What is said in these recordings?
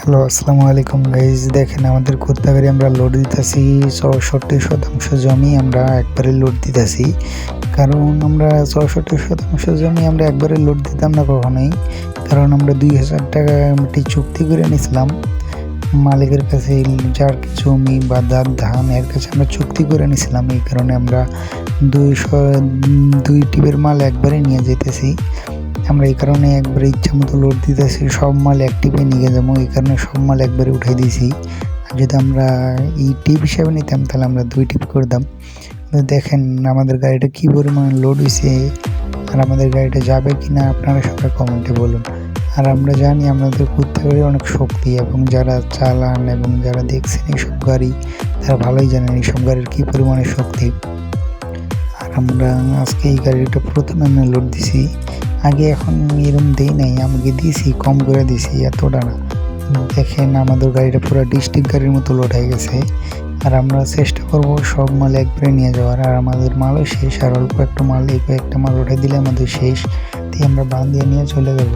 Hello, আসসালামু আলাইকুম guys. দেখেন আমাদের কুত্তা গাড়ি আমরা লোড দিতেছি ৬৪% জমি আমরা একবারে লোড দিতেছি। কারণ আমরা ৬৪% জমি আমরা একবারে লোড দিতাম না কখনোই। কারণ আমরা ২,০০০ টাকা একটি চুক্তি করে নিয়েছিলাম মালিকের কাছে, যার জমি বা যার ধান এর কাছে আমরা চুক্তি করে নিয়েছিলাম। এই কারণে আমরা ২ টিপের মাল একবারে নিয়ে যেতেছি। আমরা এই কারণে একবারে ইচ্ছা মতো লোড দিতেছি, সব মাল এক টিপে নিয়ে যাবো, এই কারণে সব মাল একবারে উঠাই দিয়েছি। আর যদি আমরা এই টিপ হিসাবে নিতাম তাহলে আমরা 2 টিপ করতাম। দেখেন আমাদের গাড়িটা কী পরিমাণ লোড হয়েছে, আর আমাদের গাড়িটা যাবে কি না আপনারা সবাই কমেন্টে বলুন। আর আমরা জানি আমাদের কুত্তা গাড়ি অনেক শক্তি, এবং যারা চালান এবং যারা দেখছেন এইসব গাড়ি তারা ভালোই জানেন এইসব গাড়ির কী পরিমাণে শক্তি। আর আমরা আজকে এই গাড়িটা প্রথমে আমরা লোড দিছি, আগে এখন এরকম দেই নাই, আমাকে দিয়েছি কম করে দিয়েছি, এতটা না। দেখেন আমাদের গাড়িটা পুরো ডিস্ট্রিক্ট গাড়ির মতো লোড হয়ে গেছে। আর আমরা চেষ্টা করব সব মাল একবারে নিয়ে যাওয়ার। আর আমাদের মালও শেষ, আর অল্প একটা মাল, এই কয়েকটা মাল উঠে দিলে আমাদের শেষ, তাই আমরা বান দিয়ে নিয়ে চলে যাব।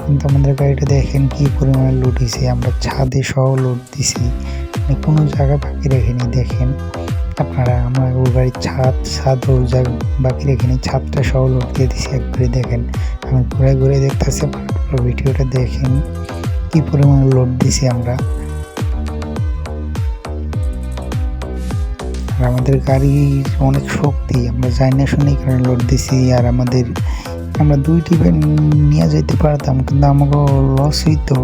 কিন্তু আমাদের গাড়িটা দেখেন কি পরিমাণে লোড হয়েছে, আমরা ছাদে সহ লোড দিছি, মানে কোনো জায়গা বাকি রেখেনি। দেখেন আপনারা, আমরা ও গাড়ির ছাদ ও জায়গা বাকি রেখেনি, ছাদটা সহ লোড দিয়ে দিছি একবারে। দেখেন আমি ঘুরে ঘুরে দেখতেছি, পুরো ভিডিওটা দেখেন কি পরিমাণে লোড দিছি আমরা। আর আমাদের গাড়ির অনেক শক্তি, আমরা যাই না শুনি কারণে লোড দিছি। আর আমরা 2 টিপে নিয়ে যেতে পারতাম, কিন্তু আমাকে লস হইতো,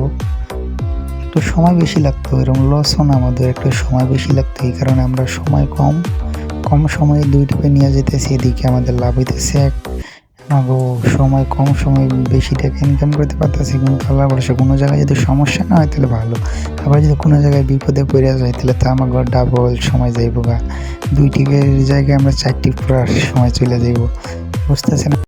একটু সময় বেশি লাগতো। এরকম লসও না, আমাদের একটু সময় বেশি লাগতো। এই কারণে আমরা সময় কম সময়ে 2 টিপে নিয়ে যেতেছি, এদিকে আমাদের লাভ হইতেছে। আমাকে সময় কম, সময় বেশি টাকা ইনকাম করতে পারতেছি। কিন্তু আল্লাহ ভরসা, কোনো জায়গায় যদি সমস্যা না হয় তাহলে ভালো, আবার যদি কোনো জায়গায় বিপদে পড়ে যায় তাহলে তো আমাকে ডাবল সময় যাইব গা। 2 টিপের জায়গায় আমরা 4 টিপ করার সময় চলে যাইব, বুঝতেছেন?